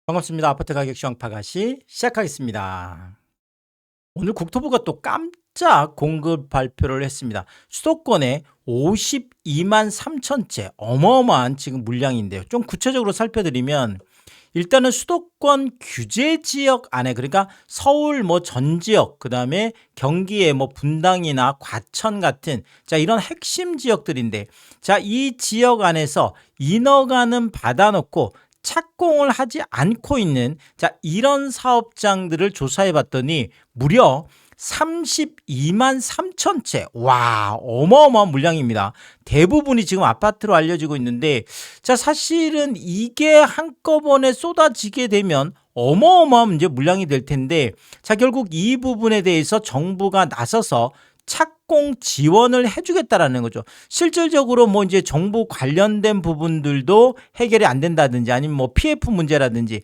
반갑습니다. 아파트 가격 시황파가시 시작하겠습니다. 오늘 국토부가 또 깜짝 공급 발표를 했습니다. 수도권에 52만 3천 채 어마어마한 지금 물량인데요. 좀 구체적으로 살펴드리면 일단은 수도권 규제 지역 안에, 그러니까 서울 뭐 전 지역, 그다음에 경기의 뭐 분당이나 과천 같은 이런 핵심 지역들인데, 이 지역 안에서 인허가는 받아놓고 착공을 하지 않고 있는 이런 사업장들을 조사해 봤더니 무려 32만 3천 채. 와, 어마어마한 물량입니다. 대부분이 지금 아파트로 알려지고 있는데, 사실은 이게 한꺼번에 쏟아지게 되면 어마어마한 이제 물량이 될 텐데, 결국 이 부분에 대해서 정부가 나서서 착공 지원을 해주겠다라는 거죠. 실질적으로 뭐 이제 정부 관련된 부분들도 해결이 안 된다든지, 아니면 뭐 PF 문제라든지,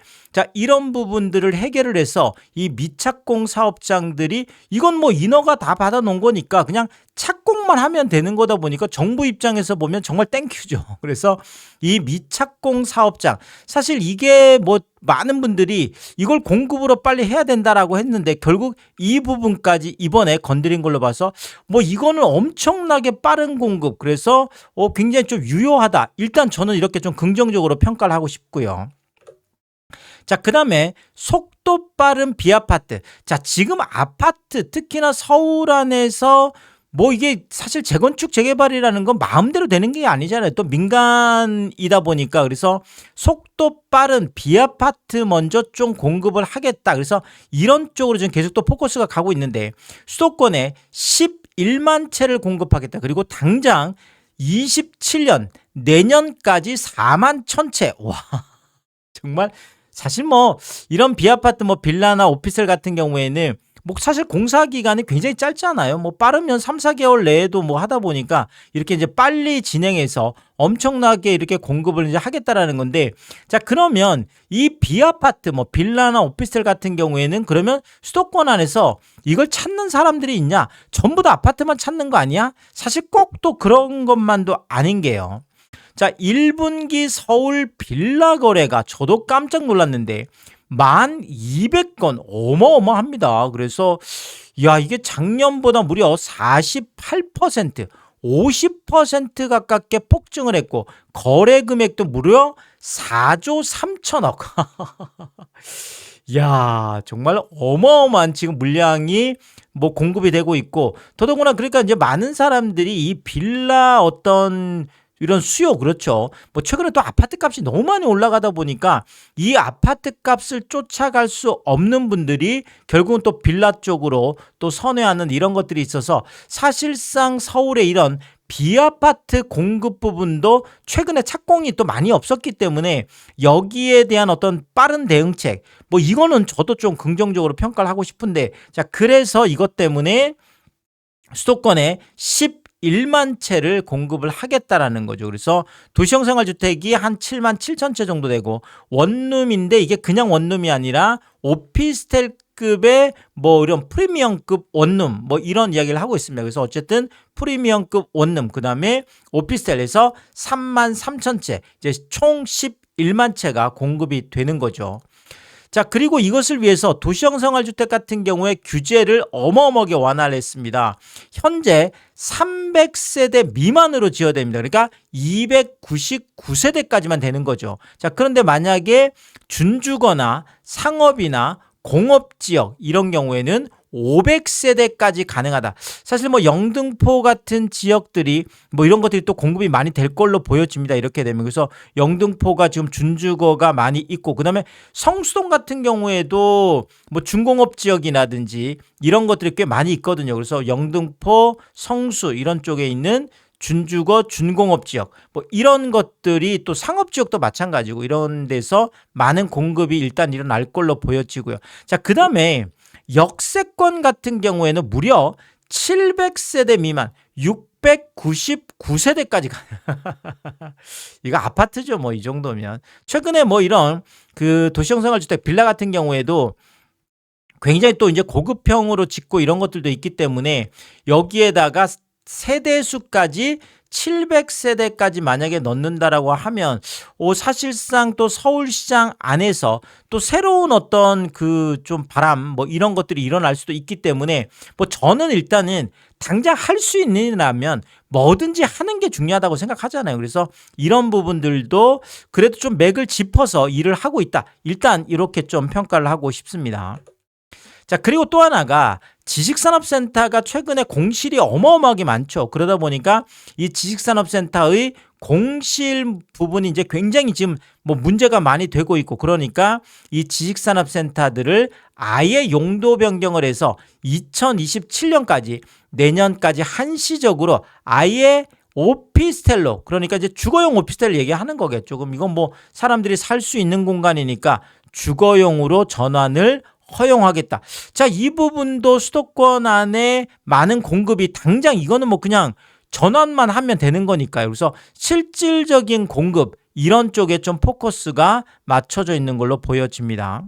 이런 부분들을 해결을 해서 이 미착공 사업장들이, 이건 뭐 인허가 다 받아놓은 거니까 그냥 착공만 하면 되는 거다 보니까 정부 입장에서 보면 정말 땡큐죠. 그래서 이 미착공 사업장, 사실 이게 뭐 많은 분들이 이걸 공급으로 빨리 해야 된다라고 했는데, 결국 이 부분까지 이번에 건드린 걸로 봐서 뭐 이거는 엄청나게 빠른 공급, 그래서 굉장히 좀 유효하다. 일단 저는 이렇게 좀 긍정적으로 평가를 하고 싶고요. 그 다음에 속도 빠른 비아파트. 지금 아파트, 특히나 서울 안에서 뭐 이게 사실 재건축 재개발이라는 건 마음대로 되는 게 아니잖아요. 또 민간이다 보니까. 그래서 속도 빠른 비아파트 먼저 좀 공급을 하겠다. 그래서 이런 쪽으로 지금 계속 또 포커스가 가고 있는데, 수도권에 11만 채를 공급하겠다. 그리고 당장 27년 내년까지 4만 1,000채. 와, 정말 사실 뭐 이런 비아파트 뭐 빌라나 오피스텔 같은 경우에는 뭐 사실 공사 기간이 굉장히 짧잖아요. 뭐 빠르면 3, 4개월 내에도 뭐 하다 보니까 이렇게 이제 빨리 진행해서 엄청나게 이렇게 공급을 이제 하겠다라는 건데, 그러면 이 비아파트 뭐 빌라나 오피스텔 같은 경우에는 그러면 수도권 안에서 이걸 찾는 사람들이 있냐? 전부 다 아파트만 찾는 거 아니야? 사실 꼭 또 그런 것만도 아닌 게요. 1분기 서울 빌라 거래가 저도 깜짝 놀랐는데 1,200건, 어마어마합니다. 그래서 야, 이게 작년보다 무려 48%, 50% 가깝게 폭증을 했고, 거래 금액도 무려 4조 3천억. 야, 정말 어마어마한 지금 물량이 뭐 공급이 되고 있고, 더더구나 그러니까 이제 많은 사람들이 이 빌라 어떤 이런 수요, 그렇죠. 뭐 최근에 또 아파트 값이 너무 많이 올라가다 보니까 이 아파트 값을 쫓아갈 수 없는 분들이 결국은 또 빌라 쪽으로 또 선회하는 이런 것들이 있어서, 사실상 서울의 이런 비아파트 공급 부분도 최근에 착공이 또 많이 없었기 때문에 여기에 대한 어떤 빠른 대응책, 뭐 이거는 저도 좀 긍정적으로 평가를 하고 싶은데, 그래서 이것 때문에 수도권에 11만 채를 공급을 하겠다라는 거죠. 그래서 도시형 생활주택이 한 7만 7천 채 정도 되고, 원룸인데 이게 그냥 원룸이 아니라 오피스텔급의 뭐 이런 프리미엄급 원룸, 뭐 이런 이야기를 하고 있습니다. 그래서 어쨌든 프리미엄급 원룸, 그 다음에 오피스텔에서 3만 3천 채, 이제 총 11만 채가 공급이 되는 거죠. 그리고 이것을 위해서 도시형 생활주택 같은 경우에 규제를 어마어마하게 완화를 했습니다. 현재 300세대 미만으로 지어야 됩니다. 그러니까 299세대까지만 되는 거죠. 그런데 만약에 준주거나 상업이나 공업지역 이런 경우에는 500세대까지 가능하다. 사실 뭐 영등포 같은 지역들이 뭐 이런 것들이 또 공급이 많이 될 걸로 보여집니다. 이렇게 되면. 그래서 영등포가 지금 준주거가 많이 있고, 그다음에 성수동 같은 경우에도 뭐 중공업 지역이라든지 이런 것들이 꽤 많이 있거든요. 그래서 영등포, 성수 이런 쪽에 있는 준주거, 준공업 지역, 뭐 이런 것들이 또 상업 지역도 마찬가지고, 이런 데서 많은 공급이 일단 일어날 걸로 보여지고요. 그다음에 역세권 같은 경우에는 무려 700세대 미만 699세대까지 가. 이거 아파트죠, 뭐 이 정도면. 최근에 뭐 이런 그 도시형 생활주택 빌라 같은 경우에도 굉장히 또 이제 고급형으로 짓고 이런 것들도 있기 때문에 여기에다가 세대수까지 700세대까지 만약에 넣는다라고 하면 사실상 또 서울시장 안에서 또 새로운 어떤 그 좀 바람 뭐 이런 것들이 일어날 수도 있기 때문에 뭐 저는 일단은 당장 할 수 있는 일이라면 뭐든지 하는 게 중요하다고 생각하잖아요. 그래서 이런 부분들도 그래도 좀 맥을 짚어서 일을 하고 있다. 일단 이렇게 좀 평가를 하고 싶습니다. 자, 그리고 또 하나가 지식산업센터가 최근에 공실이 어마어마하게 많죠. 그러다 보니까 이 지식산업센터의 공실 부분이 이제 굉장히 지금 뭐 문제가 많이 되고 있고, 그러니까 이 지식산업센터들을 아예 용도 변경을 해서 2027년까지 내년까지 한시적으로 아예 오피스텔로, 그러니까 이제 주거용 오피스텔 얘기하는 거겠죠. 그럼 이건 뭐 사람들이 살 수 있는 공간이니까 주거용으로 전환을 허용하겠다. 자, 이 부분도 수도권 안에 많은 공급이 당장 이거는 뭐 그냥 전환만 하면 되는 거니까요. 그래서 실질적인 공급 이런 쪽에 좀 포커스가 맞춰져 있는 걸로 보여집니다.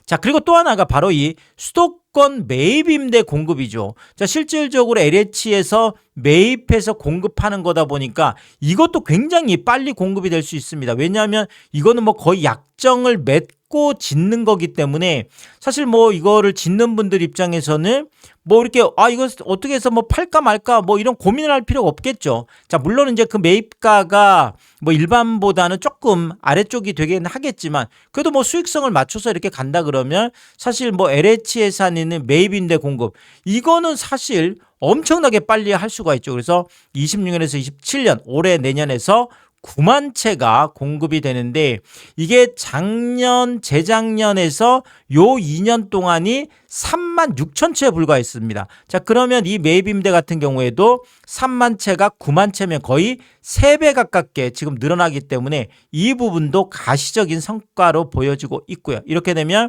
자, 그리고 또 하나가 바로 이 수도권 매입 임대 공급이죠. 자, 실질적으로 LH에서 매입해서 공급하는 거다 보니까 이것도 굉장히 빨리 공급이 될 수 있습니다. 왜냐하면 이거는 뭐 거의 약정을 맺고 짓는 거기 때문에 사실 뭐 이거를 짓는 분들 입장에서는 뭐 이렇게 이거 어떻게 해서 뭐 팔까 말까 뭐 이런 고민을 할 필요가 없겠죠. 자, 물론 이제 그 매입가가 뭐 일반보다는 조금 아래쪽이 되긴 하겠지만 그래도 뭐 수익성을 맞춰서 이렇게 간다 그러면 사실 뭐 LH에서 하는 매입 임대 공급 이거는 사실 엄청나게 빨리 할 수가 있죠. 그래서 26년에서 27년 올해 내년에서 9만 채가 공급이 되는데 이게 작년 재작년에서 요 2년 동안이 3만 6천 채에 불과했습니다. 자, 그러면 이 매입 임대 같은 경우에도 3만 채가 9만 채면 거의 3배 가깝게 지금 늘어나기 때문에 이 부분도 가시적인 성과로 보여지고 있고요. 이렇게 되면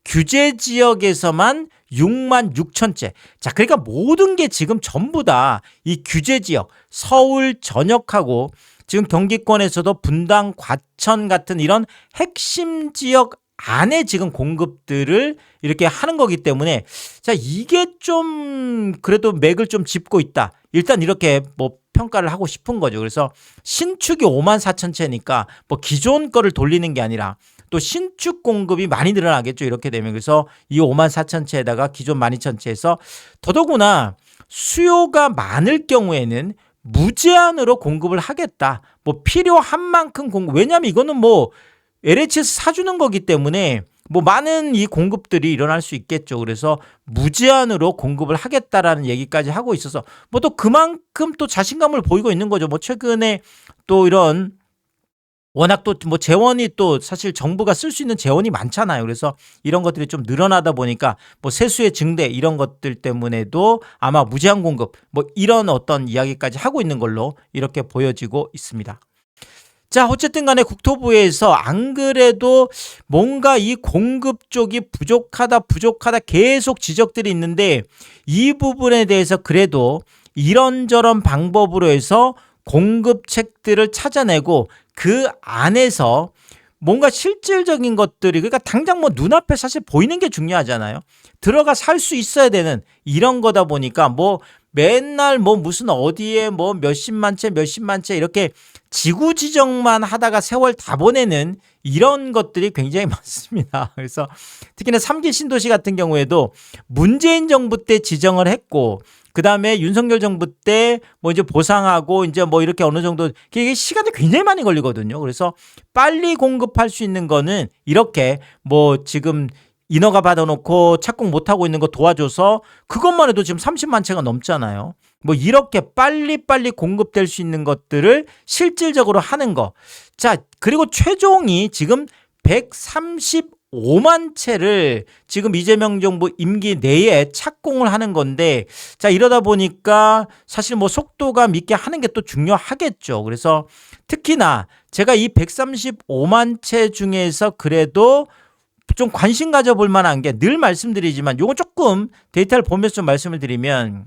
규제 지역에서만 6만 6천 채. 자, 그러니까 모든 게 지금 전부 다 이 규제 지역, 서울 전역하고 지금 경기권에서도 분당, 과천 같은 이런 핵심 지역 안에 지금 공급들을 이렇게 하는 거기 때문에 자, 이게 좀 그래도 맥을 좀 짚고 있다. 일단 이렇게 뭐 평가를 하고 싶은 거죠. 그래서 신축이 5만 4천 채니까 뭐 기존 거를 돌리는 게 아니라 또 신축 공급이 많이 늘어나겠죠. 이렇게 되면. 그래서 이 5만 4천 채에다가 기존 12,000채에서 더더구나 수요가 많을 경우에는 무제한으로 공급을 하겠다. 뭐 필요한 만큼 공급. 왜냐하면 이거는 뭐 LH에서 사주는 거기 때문에 뭐 많은 이 공급들이 일어날 수 있겠죠. 그래서 무제한으로 공급을 하겠다라는 얘기까지 하고 있어서 뭐 또 그만큼 또 자신감을 보이고 있는 거죠. 뭐 최근에 또 이런 워낙 또 뭐 재원이 또 사실 정부가 쓸 수 있는 재원이 많잖아요. 그래서 이런 것들이 좀 늘어나다 보니까 뭐 세수의 증대 이런 것들 때문에도 아마 무제한 공급 뭐 이런 어떤 이야기까지 하고 있는 걸로 이렇게 보여지고 있습니다. 자, 어쨌든 간에 국토부에서 안 그래도 뭔가 이 공급 쪽이 부족하다 계속 지적들이 있는데 이 부분에 대해서 그래도 이런저런 방법으로 해서 공급책들을 찾아내고 그 안에서 뭔가 실질적인 것들이 그러니까 당장 뭐 눈앞에 사실 보이는 게 중요하잖아요. 들어가 살 수 있어야 되는 이런 거다 보니까 뭐 맨날 뭐 무슨 어디에 뭐 몇십만 채 이렇게 지구 지정만 하다가 세월 다 보내는 이런 것들이 굉장히 많습니다. 그래서 특히나 3기 신도시 같은 경우에도 문재인 정부 때 지정을 했고 그다음에 윤석열 정부 때 뭐 이제 보상하고 이제 뭐 이렇게 어느 정도 이게 시간이 굉장히 많이 걸리거든요. 그래서 빨리 공급할 수 있는 거는 이렇게 뭐 지금 인허가 받아놓고 착공 못하고 있는 거 도와줘서 그것만 해도 지금 30만 채가 넘잖아요. 뭐 이렇게 빨리빨리 공급될 수 있는 것들을 실질적으로 하는 거. 자, 그리고 최종이 지금 135만 채를 지금 이재명 정부 임기 내에 착공을 하는 건데 자, 이러다 보니까 사실 뭐 속도감 있게 하는 게 또 중요하겠죠. 그래서 특히나 제가 이 135만 채 중에서 그래도 좀 관심 가져볼 만한 게 늘 말씀드리지만 요거 조금 데이터를 보면서 좀 말씀을 드리면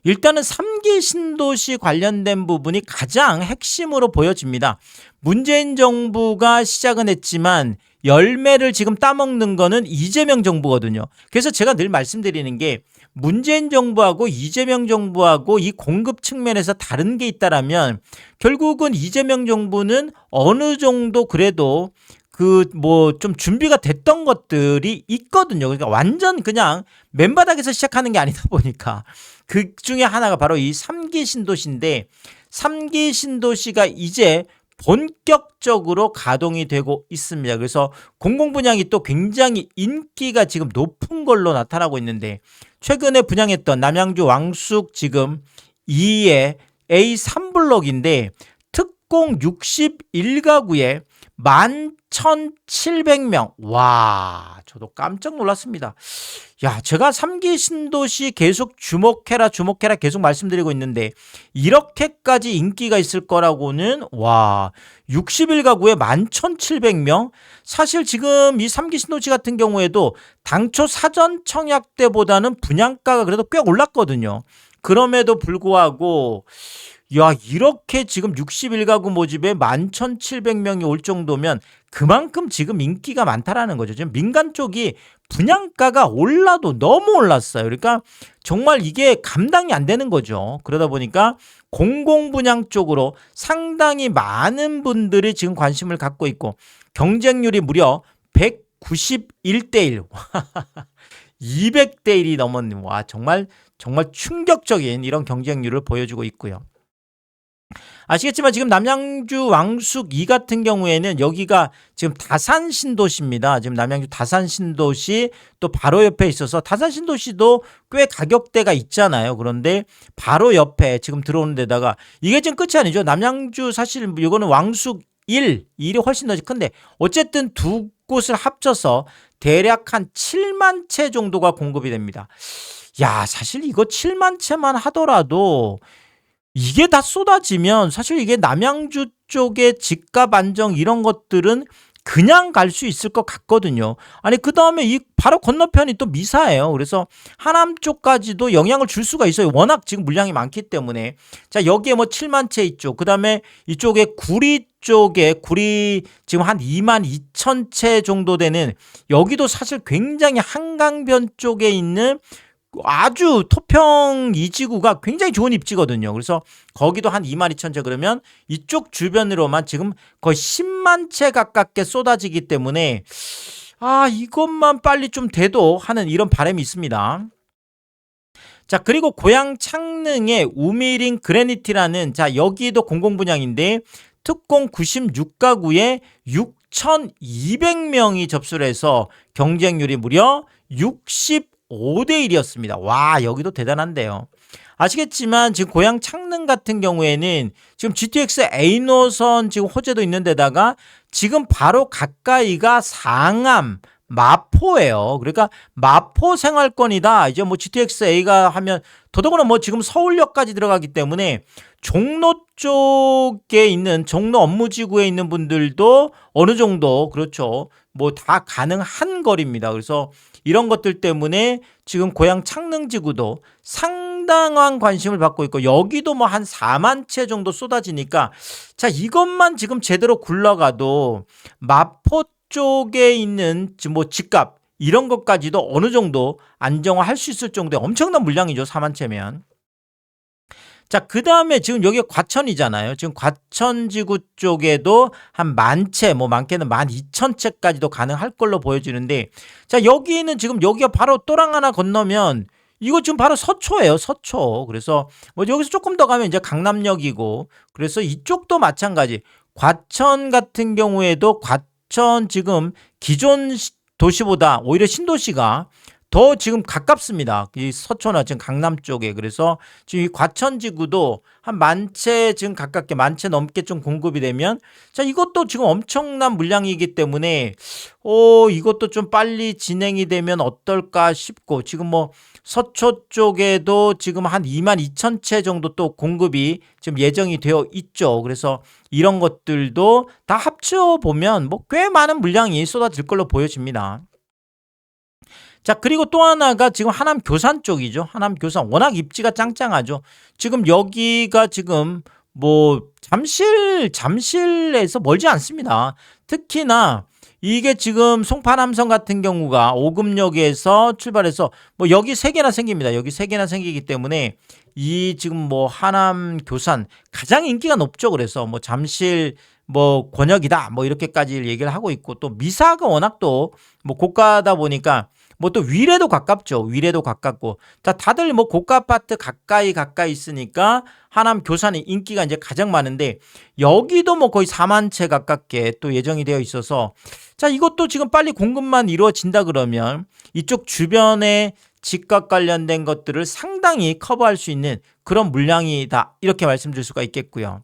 일단은 3기 신도시 관련된 부분이 가장 핵심으로 보여집니다. 문재인 정부가 시작은 했지만 열매를 지금 따먹는 거는 이재명 정부거든요. 그래서 제가 늘 말씀드리는 게 문재인 정부하고 이재명 정부하고 이 공급 측면에서 다른 게 있다라면 결국은 이재명 정부는 어느 정도 그래도 그 뭐 좀 준비가 됐던 것들이 있거든요. 그러니까 완전 그냥 맨바닥에서 시작하는 게 아니다 보니까 그 중에 하나가 바로 이 3기 신도시인데 3기 신도시가 이제 본격적으로 가동이 되고 있습니다. 그래서 공공분양이 또 굉장히 인기가 지금 높은 걸로 나타나고 있는데 최근에 분양했던 남양주 왕숙 지금 2의 A3블록인데 특공 61가구에 11,700명. 와, 저도 깜짝 놀랐습니다. 야, 제가 3기 신도시 계속 주목해라 계속 말씀드리고 있는데 이렇게까지 인기가 있을 거라고는 와, 61가구에 11,700명. 사실 지금 이 3기 신도시 같은 경우에도 당초 사전 청약 때보다는 분양가가 그래도 꽤 올랐거든요. 그럼에도 불구하고 야, 이렇게 지금 61가구 모집에 11,700명이 올 정도면 그만큼 지금 인기가 많다라는 거죠. 지금 민간 쪽이 분양가가 올라도 너무 올랐어요. 그러니까 정말 이게 감당이 안 되는 거죠. 그러다 보니까 공공분양 쪽으로 상당히 많은 분들이 지금 관심을 갖고 있고 경쟁률이 무려 191대 1. 200대 1이 넘은 와, 정말 충격적인 이런 경쟁률을 보여주고 있고요. 아시겠지만 지금 남양주 왕숙 2 같은 경우에는 여기가 지금 다산 신도시입니다. 지금 남양주 다산 신도시 또 바로 옆에 있어서 다산 신도시도 꽤 가격대가 있잖아요. 그런데 바로 옆에 지금 들어오는 데다가 이게 지금 끝이 아니죠. 남양주 사실 이거는 왕숙 1이 훨씬 더 큰데 어쨌든 두 곳을 합쳐서 대략 한 7만 채 정도가 공급이 됩니다. 야, 사실 이거 7만 채만 하더라도 이게 다 쏟아지면 사실 이게 남양주 쪽의 집값 안정 이런 것들은 그냥 갈 수 있을 것 같거든요. 아니 그다음에 이 바로 건너편이 또 미사예요. 그래서 하남 쪽까지도 영향을 줄 수가 있어요. 워낙 지금 물량이 많기 때문에. 자, 여기에 뭐 7만 채 있죠. 그다음에 이쪽에 구리 쪽에 구리 지금 한 2만 2천 채 정도 되는 여기도 사실 굉장히 한강변 쪽에 있는 아주 토평 이 지구가 굉장히 좋은 입지거든요. 그래서 거기도 한 2만 2천 채 그러면 이쪽 주변으로만 지금 거의 10만 채 가깝게 쏟아지기 때문에 아, 이것만 빨리 좀 돼도 하는 이런 바람이 있습니다. 자, 그리고 고양 창릉의 우미린 그래니티라는 자, 여기도 공공분양인데 특공 96가구에 6,200명이 접수를 해서 경쟁률이 무려 65대 1이었습니다. 와, 여기도 대단한데요. 아시겠지만 지금 고양 창릉 같은 경우에는 지금 GTX A 노선 지금 호재도 있는 데다가 지금 바로 가까이가 상암 마포예요. 그러니까 마포 생활권이다. 이제 뭐 GTX A가 하면 더더구나 뭐 지금 서울역까지 들어가기 때문에 종로 쪽에 있는 종로 업무지구에 있는 분들도 어느 정도 그렇죠. 뭐 다 가능한 거리입니다. 그래서 이런 것들 때문에 지금 고양 창릉지구도 상당한 관심을 받고 있고 여기도 뭐 한 4만 채 정도 쏟아지니까 자, 이것만 지금 제대로 굴러가도 마포 쪽에 있는 뭐 집값 이런 것까지도 어느 정도 안정화할 수 있을 정도의 엄청난 물량이죠. 4만 채면. 자, 그 다음에 지금 여기 과천이잖아요. 지금 과천지구 쪽에도 한 10,000채, 뭐 많게는 12,000채까지도 가능할 걸로 보여지는데, 자, 여기는 지금 여기가 바로 또랑 하나 건너면 이거 지금 바로 서초예요. 서초. 그래서 뭐 여기서 조금 더 가면 이제 강남역이고, 그래서 이쪽도 마찬가지. 과천 같은 경우에도 과천 지금 기존 도시보다 오히려 신도시가 더 지금 가깝습니다. 이 서초나 지금 강남 쪽에. 그래서 지금 이 과천지구도 한 10,000채 지금 가깝게 10,000채 넘게 좀 공급이 되면 자, 이것도 지금 엄청난 물량이기 때문에 이것도 좀 빨리 진행이 되면 어떨까 싶고 지금 뭐 서초 쪽에도 지금 한 2만 2천 채 정도 또 공급이 지금 예정이 되어 있죠. 그래서 이런 것들도 다 합쳐 보면 뭐 꽤 많은 물량이 쏟아질 걸로 보여집니다. 자, 그리고 또 하나가 지금 하남 교산 쪽이죠. 하남 교산 워낙 입지가 짱짱하죠. 지금 여기가 지금 뭐 잠실에서 멀지 않습니다. 특히나 이게 지금 송파남성 같은 경우가 오금역에서 출발해서 뭐 여기 세 개나 생깁니다. 여기 세 개나 생기기 때문에 이 지금 뭐 하남 교산 가장 인기가 높죠. 그래서 뭐 잠실 뭐 권역이다 뭐 이렇게까지 얘기를 하고 있고, 또 미사가 워낙 또 뭐 고가다 보니까 뭐 또 위례도 가깝죠. 위례도 가깝고. 자, 다들 뭐 고가 아파트 가까이 있으니까 하남 교산이 인기가 이제 가장 많은데, 여기도 뭐 거의 4만 채 가깝게 또 예정이 되어 있어서, 자, 이것도 지금 빨리 공급만 이루어진다 그러면 이쪽 주변에 집값 관련된 것들을 상당히 커버할 수 있는 그런 물량이다, 이렇게 말씀드릴 수가 있겠고요.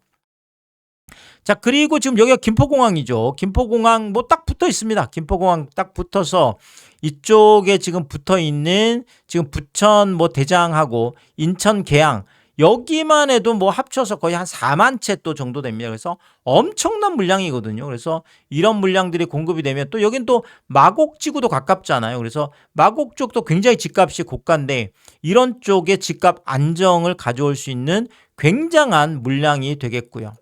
자, 그리고 지금 여기가 김포공항이죠. 김포공항 뭐 딱 붙어 있습니다. 김포공항 딱 붙어서 이쪽에 지금 붙어 있는 지금 부천 뭐 대장하고 인천 계양, 여기만 해도 뭐 합쳐서 거의 한 4만 채 또 정도 됩니다. 그래서 엄청난 물량이거든요. 그래서 이런 물량들이 공급이 되면, 또 여긴 또 마곡지구도 가깝잖아요. 그래서 마곡 쪽도 굉장히 집값이 고가인데, 이런 쪽에 집값 안정을 가져올 수 있는 굉장한 물량이 되겠고요.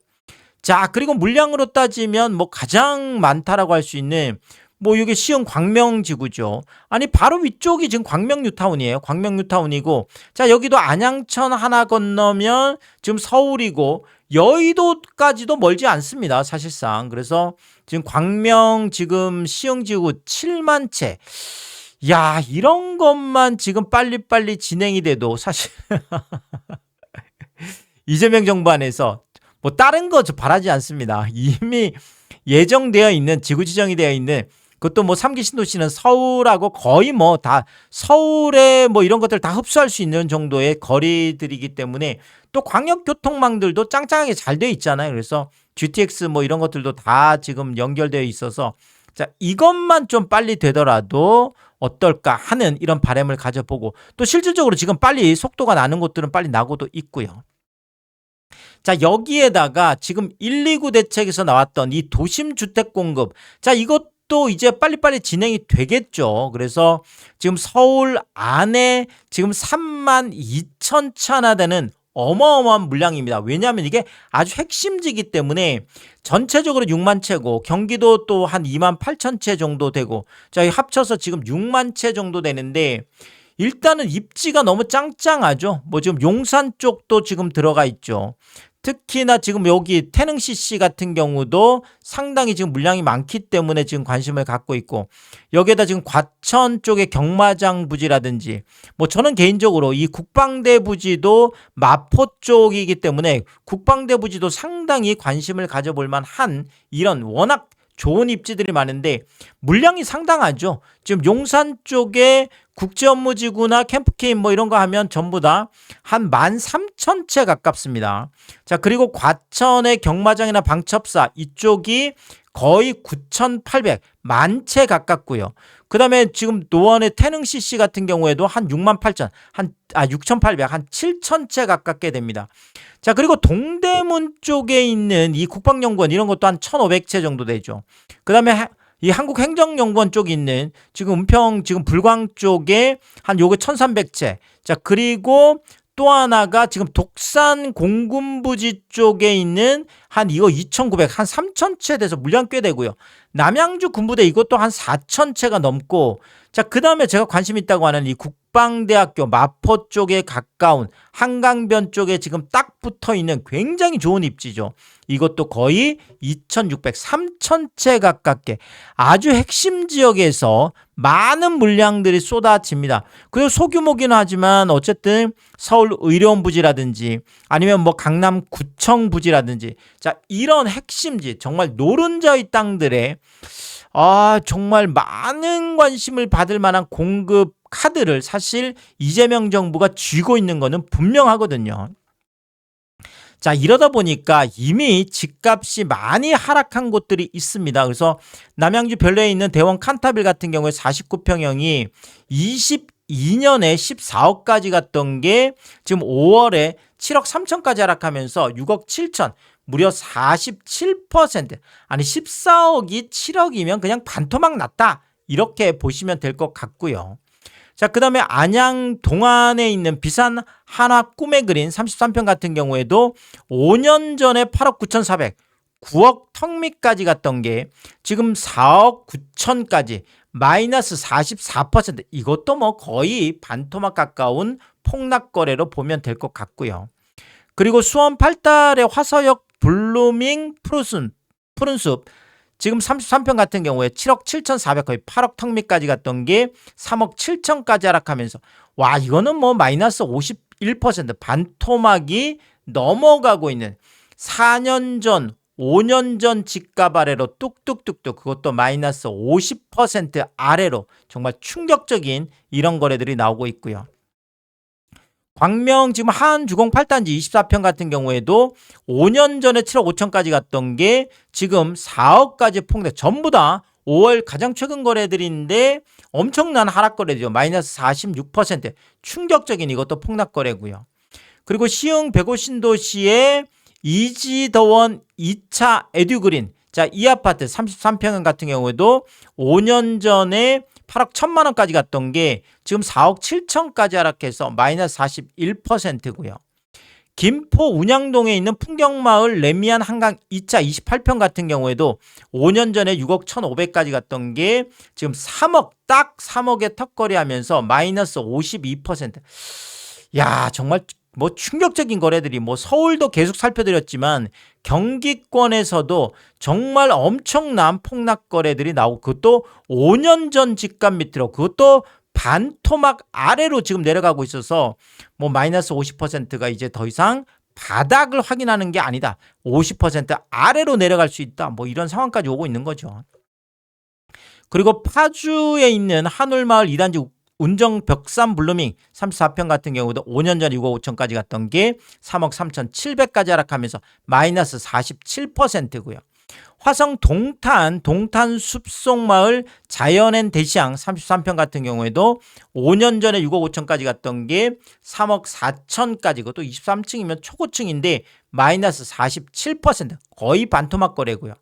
자, 그리고 물량으로 따지면 뭐 가장 많다라고 할 수 있는 뭐 이게 시흥 광명지구죠. 아니 바로 위쪽이 지금 광명뉴타운이에요. 광명뉴타운이고, 자, 여기도 안양천 하나 건너면 지금 서울이고, 여의도까지도 멀지 않습니다, 사실상. 그래서 지금 광명 지금 시흥지구 7만 채. 야, 이런 것만 지금 빨리빨리 진행이 돼도 사실 이재명 정부 안에서 뭐 다른 거 저 바라지 않습니다. 이미 예정되어 있는, 지구 지정이 되어 있는, 그것도 뭐 3기 신도시는 서울하고 거의 뭐 다 서울에 뭐 이런 것들 다 흡수할 수 있는 정도의 거리들이기 때문에, 또 광역교통망들도 짱짱하게 잘 되어 있잖아요. 그래서 GTX 뭐 이런 것들도 다 지금 연결되어 있어서, 자, 이것만 좀 빨리 되더라도 어떨까 하는 이런 바람을 가져보고, 또 실질적으로 지금 빨리 속도가 나는 곳들은 빨리 나고도 있고요. 자, 여기에다가 지금 129 대책에서 나왔던 이 도심 주택 공급, 자, 이것도 이제 빨리빨리 진행이 되겠죠. 그래서 지금 서울 안에 지금 3만 2천 차나 되는 어마어마한 물량입니다. 왜냐하면 이게 아주 핵심지기 때문에 전체적으로 6만 채고, 경기도 또 한 2만 8천 채 정도 되고, 자, 합쳐서 지금 6만 채 정도 되는데, 일단은 입지가 너무 짱짱하죠. 뭐 지금 용산 쪽도 지금 들어가 있죠. 특히나 지금 여기 태릉 CC 같은 경우도 상당히 지금 물량이 많기 때문에 지금 관심을 갖고 있고, 여기에다 지금 과천 쪽의 경마장 부지라든지, 뭐 저는 개인적으로 이 국방대 부지도 마포 쪽이기 때문에 국방대 부지도 상당히 관심을 가져볼 만한 이런 워낙 좋은 입지들이 많은데, 물량이 상당하죠. 지금 용산 쪽에 국제업무지구나 캠프케인 뭐 이런 거 하면 전부 다 한 13,000채 가깝습니다. 자, 그리고 과천의 경마장이나 방첩사 이쪽이 거의 9,800, 만 채 가깝고요. 그 다음에 지금 노원의 태릉 CC 같은 경우에도 한 68,000, 6,800, 한 7,000채 가깝게 됩니다. 자, 그리고 동대문 쪽에 있는 이 국방연구원 이런 것도 한 1,500채 정도 되죠. 그 다음에 이 한국행정연구원 쪽에 있는 지금 은평 지금 불광 쪽에 한 요게 1,300채. 자, 그리고 또 하나가 지금 독산 공군부지 쪽에 있는 한 이거 2,900, 한 3,000채 돼서 물량 꽤 되고요. 남양주 군부대 이것도 한 4,000채가 넘고, 자, 그 다음에 제가 관심 있다고 하는 이 국방대학교 마포 쪽에 가까운 한강변 쪽에 지금 딱 붙어 있는 굉장히 좋은 입지죠. 이것도 거의 2,600, 3,000채 가깝게 아주 핵심 지역에서 많은 물량들이 쏟아집니다. 그리고 소규모긴 하지만 어쨌든 서울 의료원 부지라든지 아니면 뭐 강남 구청 부지라든지, 자, 이런 핵심지, 정말 노른자의 땅들에 정말 많은 관심을 받을 만한 공급 카드를 사실 이재명 정부가 쥐고 있는 거는 분명하거든요. 자, 이러다 보니까 이미 집값이 많이 하락한 곳들이 있습니다. 그래서 남양주 별내에 있는 대원 칸타빌 같은 경우에 49평형이 22년에 14억까지 갔던 게 지금 5월에 7억 3천까지 하락하면서 6억 7천, 무려 47%, 아니 14억이 7억이면 그냥 반토막 났다, 이렇게 보시면 될 것 같고요. 자, 그 다음에 안양 동안에 있는 비산 한화 꿈의 그린 33평 같은 경우에도 5년 전에 8억 9,400, 9억 턱밑까지 갔던 게 지금 4억 9천까지 마이너스 44%. 이것도 뭐 거의 반토막 가까운 폭락거래로 보면 될 것 같고요. 그리고 수원 8달의 화서역 블루밍 푸른숲 지금 33평 같은 경우에 7억 7,400 거의 8억 턱밑까지 갔던 게 3억 7천까지 하락하면서 와, 이거는 뭐 마이너스 51% 반토막이 넘어가고 있는 4년 전 5년 전 집값 아래로 뚝뚝뚝뚝, 그것도 마이너스 50% 아래로 정말 충격적인 이런 거래들이 나오고 있고요. 광명 지금 한주공 8단지 24평 같은 경우에도 5년 전에 7억 5천까지 갔던 게 지금 4억까지 폭락. 전부 다 5월 가장 최근 거래들인데 엄청난 하락 거래죠. 마이너스 46%. 충격적인 이것도 폭락 거래고요. 그리고 시흥 105 신도시의 이지더원 2차 에듀그린, 자, 이 아파트 33평형 같은 경우에도 5년 전에 8억 1천만 원까지 갔던 게 지금 4억 7천까지 하락해서 마이너스 41%고요. 김포 운양동에 있는 풍경마을 레미안 한강 2차 28평 같은 경우에도 5년 전에 6억 1,500까지 갔던 게 지금 3억, 딱 3억에 턱걸이하면서 마이너스 52%. 야, 정말 뭐 충격적인 거래들이, 뭐 서울도 계속 살펴드렸지만 경기권에서도 정말 엄청난 폭락 거래들이 나오고, 그것도 5년 전 집값 밑으로, 그것도 반토막 아래로 지금 내려가고 있어서 뭐 마이너스 50%가 이제 더 이상 바닥을 확인하는 게 아니다, 50% 아래로 내려갈 수 있다, 뭐 이런 상황까지 오고 있는 거죠. 그리고 파주에 있는 한울마을 2단지 운정 벽산 블루밍 34평 같은 경우도 5년 전에 6억 5천까지 갔던 게 3억 3,700까지 하락하면서 마이너스 47%고요. 화성 동탄 숲속마을 자연앤 대시양 33평 같은 경우에도 5년 전에 6억 5천까지 갔던 게 3억 4천까지, 그것도 23층이면 초고층인데 마이너스 47%, 거의 반토막 거래고요.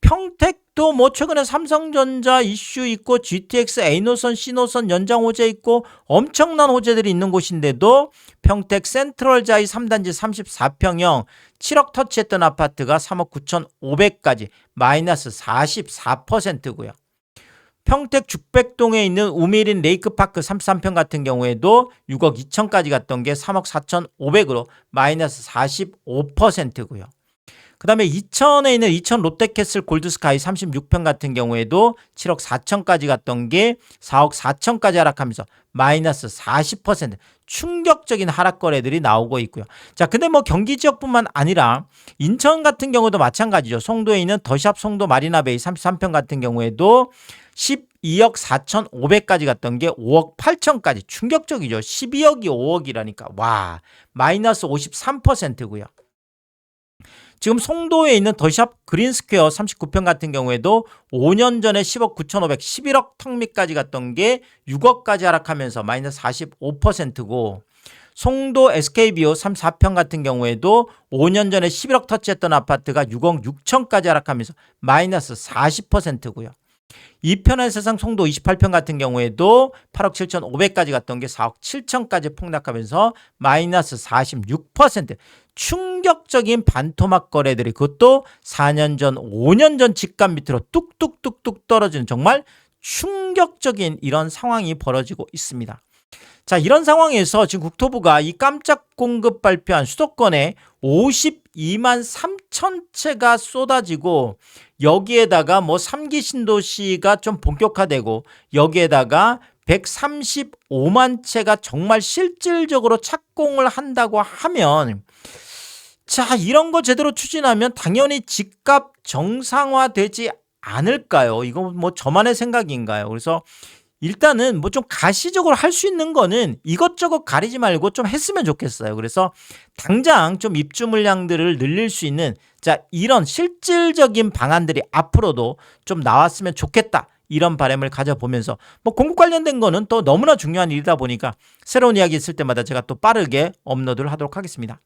평택도 뭐 최근에 삼성전자 이슈 있고 GTX A노선 C노선 연장 호재 있고 엄청난 호재들이 있는 곳인데도 평택 센트럴자이 3단지 34평형 7억 터치했던 아파트가 3억 9,500까지 마이너스 44%고요. 평택 죽백동에 있는 우미린 레이크파크 33평 같은 경우에도 6억 2천까지 갔던 게 3억 4,500으로 마이너스 45%고요. 그 다음에 이천에 있는 이천 롯데캐슬 골드스카이 36평 같은 경우에도 7억 4천까지 갔던 게 4억 4천까지 하락하면서 마이너스 40%, 충격적인 하락 거래들이 나오고 있고요. 자, 근데 뭐 경기 지역뿐만 아니라 인천 같은 경우도 마찬가지죠. 송도에 있는 더샵 송도 마리나베이 33평 같은 경우에도 12억 4,500까지 갔던 게 5억 8천까지, 충격적이죠. 12억이 5억이라니까. 와, 마이너스 53%고요. 지금 송도에 있는 더샵 그린스퀘어 39평 같은 경우에도 5년 전에 10억 9,500, 11억 턱밑까지 갔던 게 6억까지 하락하면서 마이너스 45%고, 송도 SK비오 34평 같은 경우에도 5년 전에 11억 터치했던 아파트가 6억 6천까지 하락하면서 마이너스 40%고요. 이편한 세상 송도 28평 같은 경우에도 8억 7,500까지 갔던 게 4억 7천까지 폭락하면서 마이너스 46%, 충격적인 반토막 거래들이, 그것도 4년 전 5년 전 집값 밑으로 뚝뚝뚝뚝 떨어지는 정말 충격적인 이런 상황이 벌어지고 있습니다. 자, 이런 상황에서 지금 국토부가 이 깜짝 공급 발표한 수도권에 52만 3천 채가 쏟아지고, 여기에다가 뭐 3기 신도시가 좀 본격화되고, 여기에다가 135만 채가 정말 실질적으로 착공을 한다고 하면, 자, 이런 거 제대로 추진하면 당연히 집값 정상화되지 않을까요? 이거 뭐 저만의 생각인가요? 그래서 일단은 뭐 좀 가시적으로 할 수 있는 거는 이것저것 가리지 말고 좀 했으면 좋겠어요. 그래서 당장 좀 입주 물량들을 늘릴 수 있는, 자, 이런 실질적인 방안들이 앞으로도 좀 나왔으면 좋겠다, 이런 바람을 가져보면서 뭐 공급 관련된 거는 또 너무나 중요한 일이다 보니까 새로운 이야기 있을 때마다 제가 또 빠르게 업로드를 하도록 하겠습니다.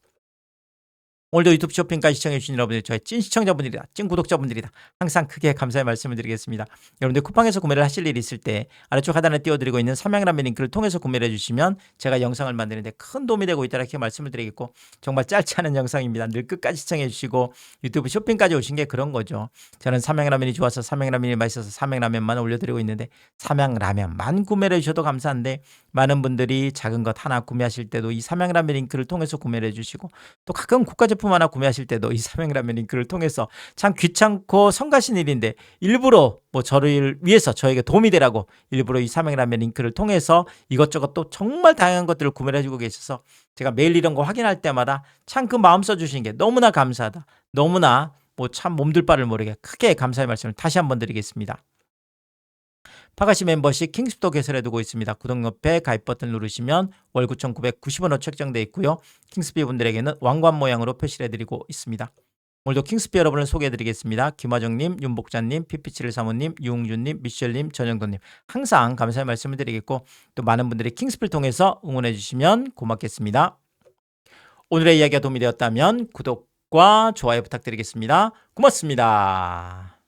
오늘도 유튜브 쇼핑까지 시청해주신 여러분들 저의 찐 시청자분들이다, 찐 구독자분들이다. 항상 크게 감사의 말씀을 드리겠습니다. 여러분들 쿠팡에서 구매를 하실 일이 있을 때 아래쪽 하단에 띄워드리고 있는 삼양라면 링크를 통해서 구매를 해주시면 제가 영상을 만드는데 큰 도움이 되고 있다 이렇게 말씀을 드리겠고, 정말 짧지 않은 영상입니다. 늘 끝까지 시청해주시고 유튜브 쇼핑까지 오신 게 그런 거죠. 저는 삼양라면이 좋아서, 삼양라면이 맛있어서 삼양라면만 올려드리고 있는데, 삼양라면만 구매를 해주셔도 감사한데 많은 분들이 작은 것 하나 구매하실 때도 이 삼양라면 링크를 통해서 구매를 해주시고, 또 가끔 국가 제품 하나 구매하실 때도 이 삼양라면 링크를 통해서, 참 귀찮고 성가신 일인데 일부러 뭐 저를 위해서 저에게 도움이 되라고 일부러 이 삼양라면 링크를 통해서 이것저것 또 정말 다양한 것들을 구매를 해주고 계셔서 제가 매일 이런 거 확인할 때마다 참 그 마음 써주시는 게 너무나 감사하다, 너무나 뭐 참 몸둘 바를 모르게 크게 감사의 말씀을 다시 한번 드리겠습니다. 파가시 멤버십 킹스도 개설해두고 있습니다. 구독 옆에 가입 버튼 누르시면 월 9,990원으로 책정되어 있고요. 킹스비 분들에게는 왕관 모양으로 표시를 해드리고 있습니다. 오늘도 킹스비 여러분을 소개해드리겠습니다. 김화정님, 윤복자님, 피피치를 사모님, 유웅준님, 미셸님, 전영돈님, 항상 감사의 말씀을 드리겠고, 또 많은 분들이 킹스비를 통해서 응원해주시면 고맙겠습니다. 오늘의 이야기가 도움이 되었다면 구독과 좋아요 부탁드리겠습니다. 고맙습니다.